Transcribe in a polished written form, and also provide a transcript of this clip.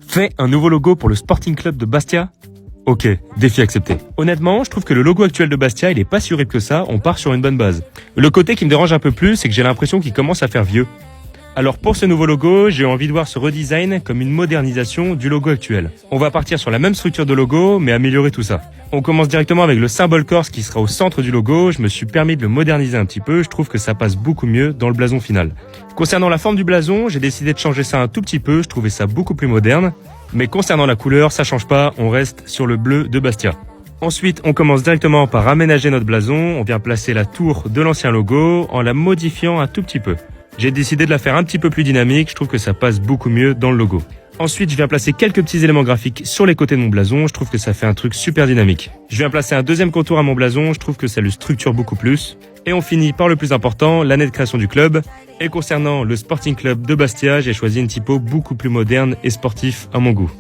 Fais un nouveau logo pour le Sporting Club de Bastia? Ok, défi accepté. Honnêtement, je trouve que le logo actuel de Bastia, il est pas si horrible que ça, on part sur une bonne base. Le côté qui me dérange un peu plus, c'est que j'ai l'impression qu'il commence à faire vieux. Alors pour ce nouveau logo, j'ai envie de voir ce redesign comme une modernisation du logo actuel. On va partir sur la même structure de logo, mais améliorer tout ça. On commence directement avec le symbole corse qui sera au centre du logo. Je me suis permis de le moderniser un petit peu, je trouve que ça passe beaucoup mieux dans le blason final. Concernant la forme du blason, j'ai décidé de changer ça un tout petit peu, je trouvais ça beaucoup plus moderne. Mais concernant la couleur, ça change pas, on reste sur le bleu de Bastia. Ensuite, on commence directement par aménager notre blason, on vient placer la tour de l'ancien logo en la modifiant un tout petit peu. J'ai décidé de la faire un petit peu plus dynamique, je trouve que ça passe beaucoup mieux dans le logo. Ensuite, je viens placer quelques petits éléments graphiques sur les côtés de mon blason, je trouve que ça fait un truc super dynamique. Je viens placer un deuxième contour à mon blason, je trouve que ça le structure beaucoup plus. Et on finit par le plus important, l'année de création du club. Et concernant le Sporting Club de Bastia, j'ai choisi une typo beaucoup plus moderne et sportif à mon goût.